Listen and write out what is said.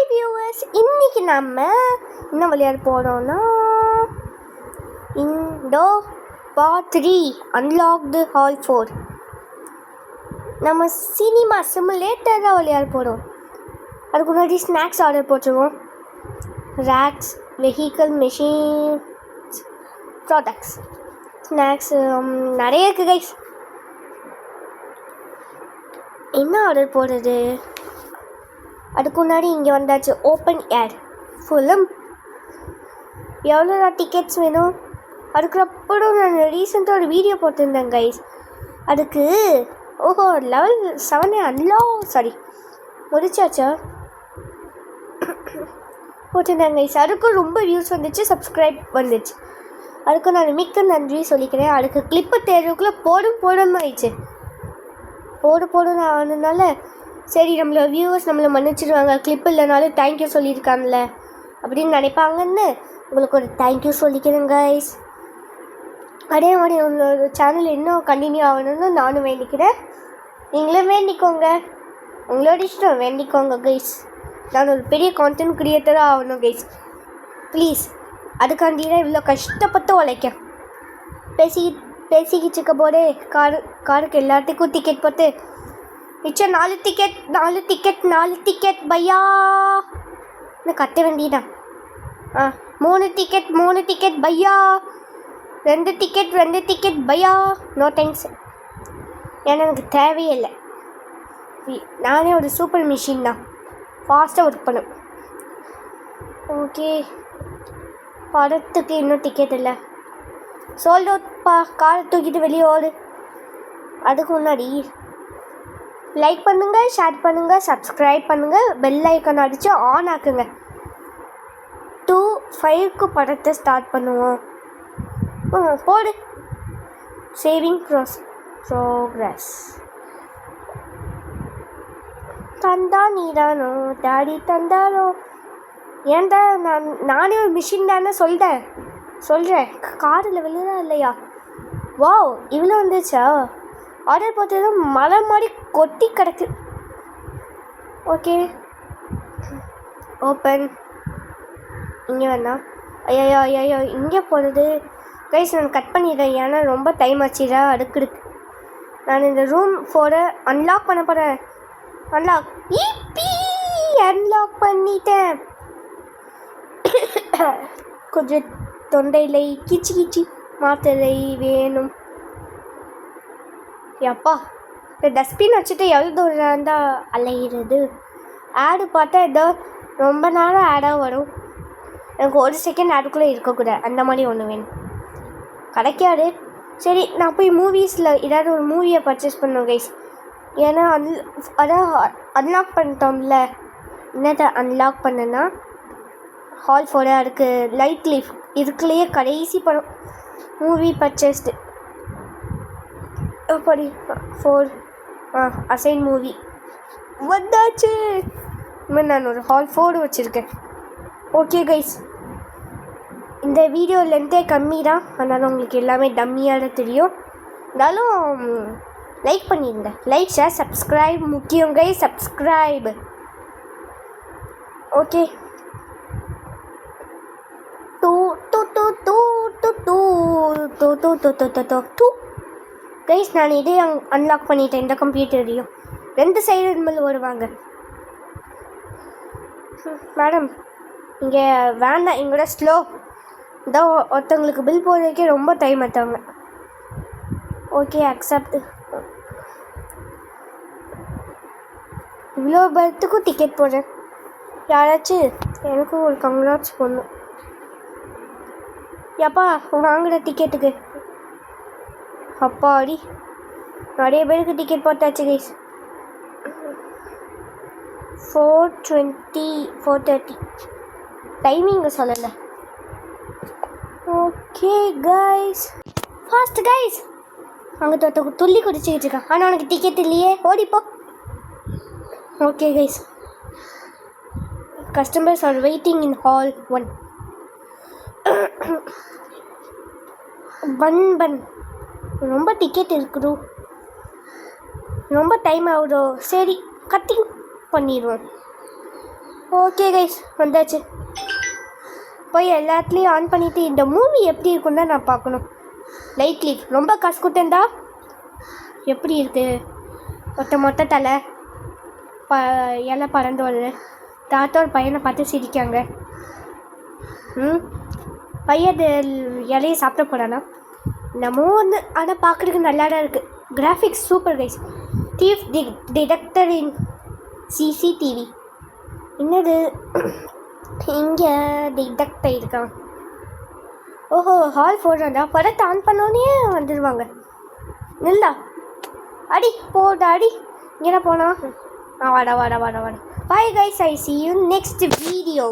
Hi viewers, இன்னைக்கு நம்ம என்ன விளையாட போகிறோம்னா இண்டோ பார்ட் 3 அன்லாக்டு ஹால் 4. நம்ம சினிமா சிமுலேட்டர் தான் விளையாட போகிறோம். அதுக்கு முன்னாடி ஸ்நாக்ஸ் ஆர்டர் போட்டுருவோம். Racks, vehicle, machines, products, snacks நிறைய இருக்குது கைஸ். என்ன ஆர்டர் போடுறது? அதுக்கு முன்னாடி இங்கே வந்தாச்சு. Open air film. எவ்வளோ டிக்கெட்ஸ் வேணும்? அதுக்கப்புறம் நான் ரீசெண்டாக ஒரு வீடியோ போட்டிருந்தேன் கைஸ். அதுக்கு லெவல் 7 முடிச்சாச்சா போட்டிருந்தேன் கைஸ். அதுக்கும் ரொம்ப வியூஸ் வந்துச்சு, சப்ஸ்கிரைப் வந்துச்சு. அதுக்கு நான் மிக்க நன்றி சொல்லிக்கிறேன். அதுக்கு கிளிப்பு தேர்வுக்குள்ளே போடும் ஆயிடுச்சு. போடுன்னு ஆனதுனால சரி, நம்மளோட வியூவர்ஸ் நம்மளை மன்னிச்சிடுவாங்க, கிளிப் இல்லைனாலும் தேங்க்யூ சொல்லியிருக்காங்கல்ல அப்படின்னு நினைப்பாங்கன்னு உங்களுக்கு ஒரு தேங்க்யூ சொல்லிக்கிறேன் கைஸ். அதே மாதிரி உங்களோட சேனல் இன்னும் கண்டினியூ ஆகணும்னு நானும் வேண்டிக்கிறேன். நீங்களும் வேண்டிக்கோங்க, உங்களோட இஷ்டம், வேண்டிக்கோங்க கைஸ். நான் ஒரு பெரிய கான்டென்ட் க்ரியேட்டராக ஆகணும் கைஸ், ப்ளீஸ். அதுக்காண்டி தான் இவ்வளோ கஷ்டப்பட்டு உழைக்க. பேசிக்கிட்டு இருக்க போதே காருக்கு எல்லாத்துக்கும் டிக்கெட் போட்டு மிச்சம் 4 டிக்கெட் பையா நான் கட்ட வேண்டியதான். 3 டிக்கெட் பையா, 2 டிக்கெட் பையா. நோ தேங்க்ஸ், ஏன்னா எனக்கு தேவையே இல்லை. நானே ஒரு சூப்பர் மிஷின் தான், ஃபாஸ்ட்டாக ஒர்க் பண்ணும். ஓகே, படத்துக்கு இன்னும் டிக்கெட் இல்லை. சோல்ட் அவுட்ப்பா. காரை தூக்கிட்டு வெளியே ஓடு. அதுக்கு முன்னாடி லைக் பண்ணுங்கள், ஷேர் பண்ணுங்கள், சப்ஸ்கிரைப் பண்ணுங்கள், பெல் ஐக்கான் அடித்து ஆன் ஆக்குங்க. 2:05 படத்தை ஸ்டார்ட் பண்ணுவோம். போடு. Saving progress. தந்தா நீதானோ டாடி தந்தாரோ. ஏன்டா நானே ஒரு மிஷின் தானே சொல்கிறேன். காரில் வெளியதான் இல்லையா? வாவ், இவ்வளோ வந்துச்சா? ஆர்டர் போட்டது மழை மாதிரி கொட்டி கிடக்கு. Okay, open. இங்கே வேணா. ஐயோ இங்கே போகிறது கைஸ். நான் கட் பண்ணிடுறேன், ஏன்னா ரொம்ப டைம் ஆச்சுடா. அடுக்கு நான் இந்த ரூம் 4 அன்லாக் பண்ண போகிறேன். அன்லாக் பண்ணிட்டேன். கொஞ்சம் தொண்டையில் கிச்சி மாத்திரை வேணும். எப்பா, இந்த டஸ்ட்பின் வச்சுட்டு எவ்வளோ தூரம் இருந்தால் அலையிறது. ஆடு பார்த்தா ஏதோ ரொம்ப நேரம் ஆடாக வரும். எனக்கு 1 செகண்ட் ஆடுக்குள்ளே இருக்கக்கூடாது, அந்த மாதிரி ஒன்று வேணும். கிடைக்காது. சரி, நான் போய் மூவிஸில் ஏதாவது ஒரு மூவியை பர்ச்சேஸ் பண்ணுவேன் கைஸ். ஏன்னா அதான் அன்லாக் பண்ணிட்டோம்ல. என்னத்தை அன்லாக் பண்ணேன்னா ஹால் 4 அதுக்கு லைட் லீஃப் இதுக்குள்ளேயே கடைசி படம் மூவி பர்ச்சேஸ்டு. அப்படி 4 அசைன் மூவி வந்தாச்சு. இனிமேல் நான் ஒரு ஹால் 4 வச்சுருக்கேன். ஓகே கைஸ், இந்த வீடியோ லென்த்தே கம்மி தான், அதனால் உங்களுக்கு எல்லாமே டம்மியாக தெரியும். இருந்தாலும் லைக் பண்ணிடுங்க. லைக், ஷேர், சப்ஸ்கிரைப் முக்கியம் கைஸ். சப்ஸ்கிரைப். ஓகே, 2 கைஸ், நான் இதே அன்லாக் பண்ணிட்டேன். இந்த கம்ப்யூட்டரையும் 2 சைடு மேலே வருவாங்க. மேடம், இங்கே வேண்டாம், எங்களோட ஸ்லோ இதான். ஒருத்தவங்களுக்கு பில் போடுறதுக்கே ரொம்ப டைம் எடுத்தாங்க. Okay, accept. இவ்வளோ பேர்த்துக்கும் டிக்கெட் போடுறேன். யாராச்சும் எனக்கும் ஒரு கங்க்ராட்ஸ் போடணும். எப்பா வாங்குகிற டிக்கெட்டுக்கு அப்பாடி நிறைய பேருக்கு டிக்கெட் போட்டாச்சு கைஸ். 4:20 4:30 டைமிங்க சொல்லலை. Okay guys, fast guys. அங்கே துள்ளி குடிச்சிக்கிட்டு இருக்கான், ஆனால் உனக்கு டிக்கெட் இல்லையே, ஓடிப்போ. Okay guys, customers are waiting in hall 1. பன் ரொம்ப டிக்கெட் இருக்குதோ, ரொம்ப டைம் ஆகுதோ. சரி, கட்டிங் பண்ணிடுவோம். ஓகே கைஸ் வந்தாச்சு. போய் எல்லாத்துலேயும் ஆன் பண்ணிவிட்டு இந்த மூவி எப்படி இருக்குன்னு தான் நான் பார்க்கணும். லைட் லீவ் ரொம்ப காசு கொடுத்தேன்டா. எப்படி இருக்குது? மொட்டை தலை இலை பறந்து வருது. தாத்தா ஒரு பையனை பார்த்து சிரிக்காங்க. பையன் இலையை சாப்பிட போகிறானா நம்ம ஒன்று. ஆனால் பார்க்குறதுக்கு நல்லா தான் இருக்குது. Graphics super guys. Thief detector in CCTV. என்னது இங்கே டிடெக்டர் இருக்கான். ஓஹோ ஹால் போடுறாண்டா. படத்தை ஆன் பண்ணோன்னே வந்துடுவாங்க. நில்லா அடி போடா அடி. இங்கே போனா வாடா வாடா வாடா வாடா. Bye guys, I see you next video.